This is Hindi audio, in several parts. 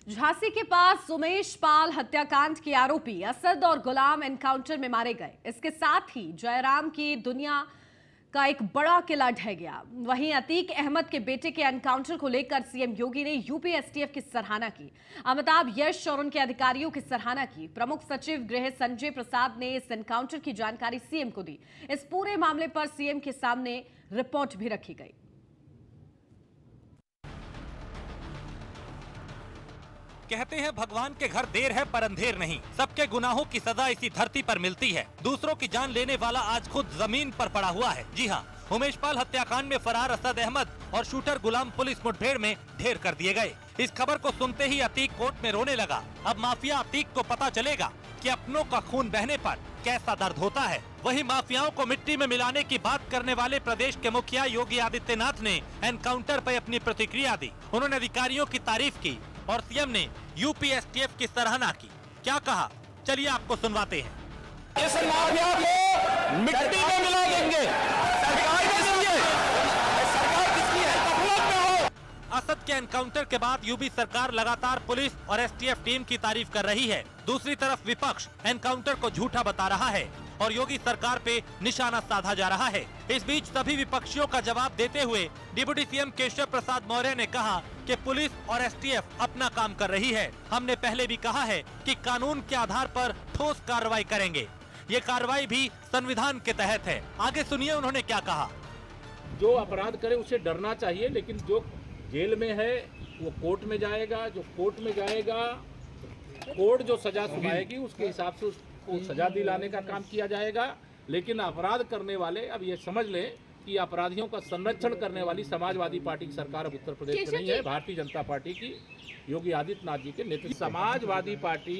झांसी के पास उमेश पाल हत्याकांड के आरोपी असद और गुलाम एनकाउंटर में मारे गए। इसके साथ ही जयराम की दुनिया का एक बड़ा किला ढह गया। वहीं अतीक अहमद के बेटे के एनकाउंटर को लेकर सीएम योगी ने यूपी एसटीएफ की सराहना की। अमिताभ यश और उनके अधिकारियों की सराहना की। प्रमुख सचिव गृह संजय प्रसाद ने इस एनकाउंटर की जानकारी सीएम को दी। इस पूरे मामले पर सीएम के सामने रिपोर्ट भी रखी गई। कहते हैं भगवान के घर देर है पर अंधेर नहीं। सबके गुनाहों की सजा इसी धरती पर मिलती है। दूसरों की जान लेने वाला आज खुद जमीन पर पड़ा हुआ है। जी हाँ, उमेश पाल हत्याकांड में फरार असद अहमद और शूटर गुलाम पुलिस मुठभेड़ में ढेर कर दिए गए। इस खबर को सुनते ही अतीक कोर्ट में रोने लगा। अब माफिया अतीक को पता चलेगा कि अपनों का खून बहने पर कैसा दर्द होता है। वही माफियाओं को मिट्टी में मिलाने की बात करने वाले प्रदेश के मुखिया योगी आदित्यनाथ ने एनकाउंटर पर अपनी प्रतिक्रिया दी। उन्होंने अधिकारियों की तारीफ की और सीएम ने यूपी एसटीएफ की सराहना की। क्या कहा, चलिए आपको सुनवाते हैं। इस माफिया को मिट्टी में मिला देंगे। सरकार किसकी है? सरकार किसकी है? तकलीफ में हो। असद के एनकाउंटर के बाद यूपी सरकार लगातार पुलिस और एसटीएफ टीम की तारीफ कर रही है। दूसरी तरफ विपक्ष एनकाउंटर को झूठा बता रहा है और योगी सरकार पे निशाना साधा जा रहा है। इस बीच सभी विपक्षियों का जवाब देते हुए डिप्टी सीएम केशव प्रसाद मौर्य ने कहा कि पुलिस और एसटीएफ अपना काम कर रही है। हमने पहले भी कहा है कि कानून के आधार पर ठोस कार्रवाई करेंगे। ये कार्रवाई भी संविधान के तहत है। आगे सुनिए उन्होंने क्या कहा। जो अपराध करे उसे डरना चाहिए, लेकिन जो जेल में है वो कोर्ट में जाएगा। जो कोर्ट में जाएगा, कोर्ट जो सजा सुनाएगी उसके हिसाब से उसको सजा दिलाने का काम किया जाएगा। लेकिन अपराध करने वाले अब ये समझ लें कि अपराधियों का संरक्षण करने वाली समाजवादी पार्टी की सरकार अब उत्तर प्रदेश में नहीं है, भारतीय जनता पार्टी की योगी आदित्यनाथ जी के नेतृत्व। समाजवादी पार्टी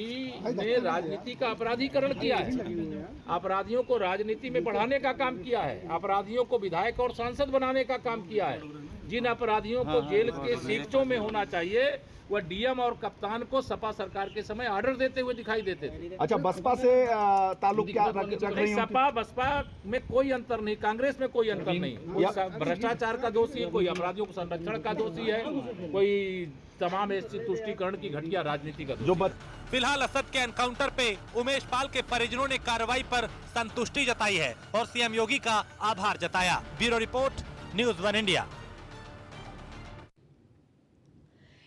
ने राजनीति का अपराधीकरण किया है, अपराधियों को राजनीति में बढ़ाने का काम किया है, अपराधियों को विधायक और सांसद बनाने का काम किया है। जिन अपराधियों को जेल के शिक्षों में होना चाहिए वह डीएम और कप्तान को सपा सरकार के समय ऑर्डर देते हुए दिखाई देते थे। अच्छा, बसपा से ताल्लुक क्या रख रही हैं? सपा बसपा में कोई अंतर नहीं, कांग्रेस में कोई अंतर नहीं। कोई भ्रष्टाचार का दोषी है, कोई अपराधियों को संरक्षण का दोषी है, कोई तमाम ऐसी तुष्टीकरण की घटिया राजनीति का दोषी। फिलहाल असद के एनकाउंटर पे उमेश पाल के परिजनों ने कार्रवाई पर संतुष्टि जताई है और सीएम योगी का आभार जताया। Bureau report, news 1 India.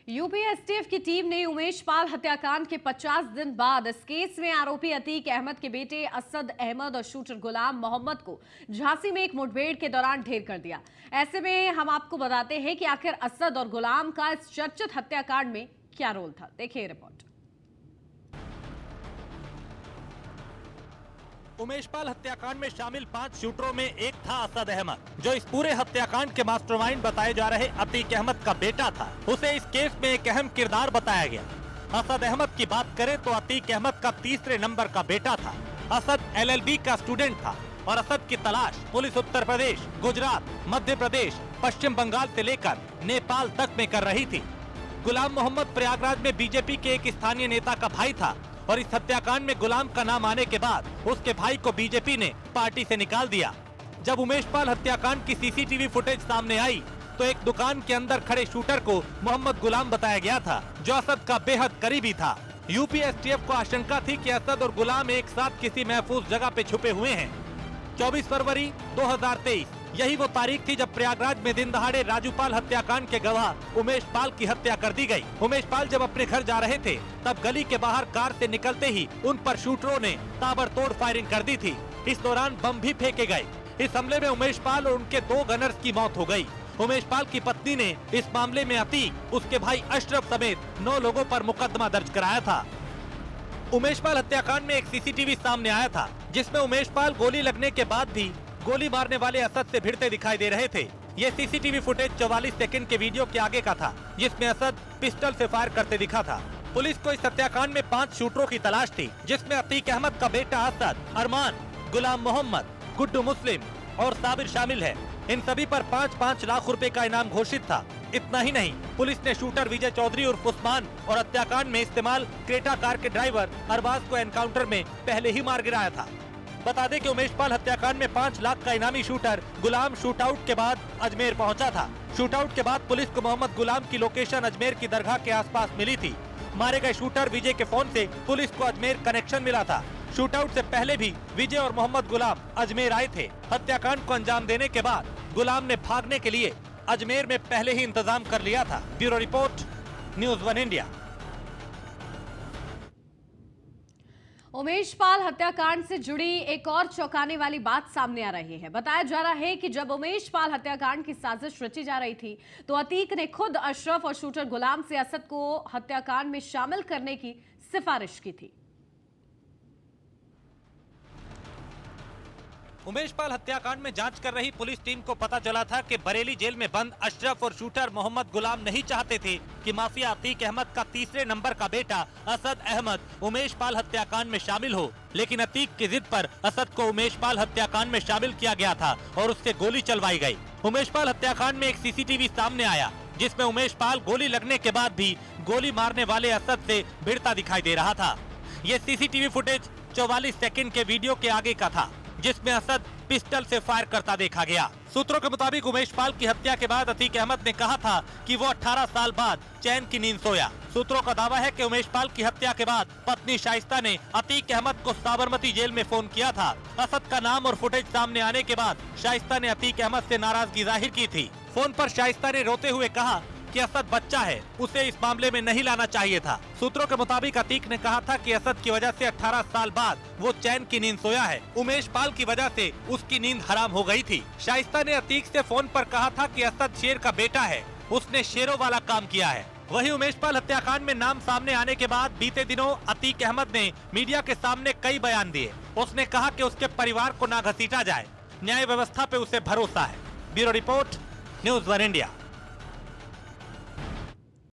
UP STF की टीम ने उमेश पाल हत्याकांड के 50 दिन बाद इस केस में आरोपी अतीक अहमद के बेटे असद अहमद और शूटर गुलाम मोहम्मद को झांसी में एक मुठभेड़ के दौरान ढेर कर दिया। ऐसे में हम आपको बताते हैं कि आखिर असद और गुलाम का इस चर्चित हत्याकांड में क्या रोल था। देखिए रिपोर्ट। उमेश पाल हत्याकांड में शामिल 5 शूटरों में एक था असद अहमद, जो इस पूरे हत्याकांड के मास्टरमाइंड बताए जा रहे अतीक अहमद का बेटा था। उसे इस केस में एक अहम किरदार बताया गया। असद अहमद की बात करें तो अतीक अहमद का तीसरे नंबर का बेटा था। असद LLB का स्टूडेंट था और असद की तलाश पुलिस उत्तर प्रदेश, गुजरात, मध्य प्रदेश, पश्चिम बंगाल से लेकर नेपाल तक में कर रही थी। गुलाम मोहम्मद प्रयागराज में बीजेपी के एक स्थानीय नेता का भाई था और इस हत्याकांड में गुलाम का नाम आने के बाद उसके भाई को बीजेपी ने पार्टी से निकाल दिया। जब उमेश पाल हत्याकांड की सीसीटीवी फुटेज सामने आई तो एक दुकान के अंदर खड़े शूटर को मोहम्मद गुलाम बताया गया था, जो असद का बेहद करीबी था। यूपी एसटीएफ को आशंका थी कि असद और गुलाम एक साथ किसी महफूज जगह पे छुपे हुए हैं। 24 फरवरी 2023 यही वो तारीख थी जब प्रयागराज में दिन दहाड़े राजूपाल हत्याकांड के गवाह उमेश पाल की हत्या कर दी गई। उमेश पाल जब अपने घर जा रहे थे तब गली के बाहर कार से निकलते ही उन पर शूटरों ने ताबड़तोड़ फायरिंग कर दी थी। इस दौरान बम भी फेंके गए। इस हमले में उमेश पाल और उनके 2 गनर्स की मौत हो गई। उमेश पाल की पत्नी ने इस मामले में अतीक, उसके भाई अशरफ समेत 9 लोगों पर मुकदमा दर्ज कराया था। उमेश पाल हत्याकांड में एक सीसीटीवी सामने आया था जिसमें उमेश पाल गोली लगने के बाद भी गोली मारने वाले असद से भिड़ते दिखाई दे रहे थे। ये सीसीटीवी फुटेज 44 सेकंड के वीडियो के आगे का था जिसमें असद पिस्टल से फायर करते दिखा था। पुलिस को इस हत्याकांड में 5 शूटरों की तलाश थी, जिसमें अतीक अहमद का बेटा असद, अरमान, गुलाम मोहम्मद, गुड्डू मुस्लिम और साबिर शामिल है। इन सभी पर 5-5 लाख रुपए का इनाम घोषित था। इतना ही नहीं, पुलिस ने शूटर विजय चौधरी उर्फ उस्मान और हत्याकांड में इस्तेमाल क्रेटा कार के ड्राइवर अरबाज को एनकाउंटर में पहले ही मार गिराया था। बता दें कि उमेश पाल हत्याकांड में 5 लाख का इनामी शूटर गुलाम शूटआउट के बाद अजमेर पहुंचा था। शूटआउट के बाद पुलिस को मोहम्मद गुलाम की लोकेशन अजमेर की दरगाह के आसपास मिली थी। मारे गए शूटर विजय के फोन से पुलिस को अजमेर कनेक्शन मिला था। शूटआउट से पहले भी विजय और मोहम्मद गुलाम अजमेर आए थे। हत्याकांड को अंजाम देने के बाद गुलाम ने भागने के लिए अजमेर में पहले ही इंतजाम कर लिया था। Bureau report, news 1 India. Umesh Pal हत्याकांड से जुड़ी एक और चौंकाने वाली बात सामने आ रही है। बताया जा रहा है कि जब उमेश पाल हत्याकांड की साजिश रची जा रही थी तो अतीक ने खुद अशरफ और शूटर गुलाम से असद को हत्याकांड में शामिल करने की सिफारिश की थी। उमेश पाल हत्याकांड में जांच कर रही पुलिस टीम को पता चला था कि बरेली जेल में बंद अशरफ और शूटर मोहम्मद गुलाम नहीं चाहते थे कि माफिया अतीक अहमद का तीसरे नंबर का बेटा असद अहमद उमेश पाल हत्याकांड में शामिल हो। लेकिन अतीक की जिद पर असद को उमेश पाल हत्याकांड में शामिल किया गया था और उससे गोली चलवाई गई। उमेश पाल हत्याकांड में एक सीसीटीवी सामने आया जिसमें उमेश पाल गोली लगने के बाद भी गोली मारने वाले असद से भिड़ता दिखाई दे रहा था। ये सीसीटीवी फुटेज 44 सेकंड के वीडियो के आगे का था जिसमें असद पिस्टल से फायर करता देखा गया। सूत्रों के मुताबिक उमेश पाल की हत्या के बाद अतीक अहमद ने कहा था कि वो 18 साल बाद चैन की नींद सोया। सूत्रों का दावा है कि उमेश पाल की हत्या के बाद पत्नी शाइस्ता ने अतीक अहमद को साबरमती जेल में फोन किया था। असद का नाम और फुटेज सामने आने के बाद शाइस्ता ने अतीक अहमद से नाराजगी जाहिर की थी। फोन पर शाइस्ता ने रोते हुए कहा कि असद बच्चा है, उसे इस मामले में नहीं लाना चाहिए था। सूत्रों के मुताबिक अतीक ने कहा था कि असद की वजह से 18 साल बाद वो चैन की नींद सोया है। उमेश पाल की वजह से उसकी नींद हराम हो गई थी। शाइस्ता ने अतीक से फोन पर कहा था कि असद शेर का बेटा है, उसने शेरों वाला काम किया है। वहीं उमेश पाल हत्याकांड में नाम सामने आने के बाद बीते दिनों अतीक अहमद ने मीडिया के सामने कई बयान दिए। उसने कहा कि उसके परिवार को ना घसीटा जाए, न्याय व्यवस्था पे उसे भरोसा है। Bureau report, news 1 India.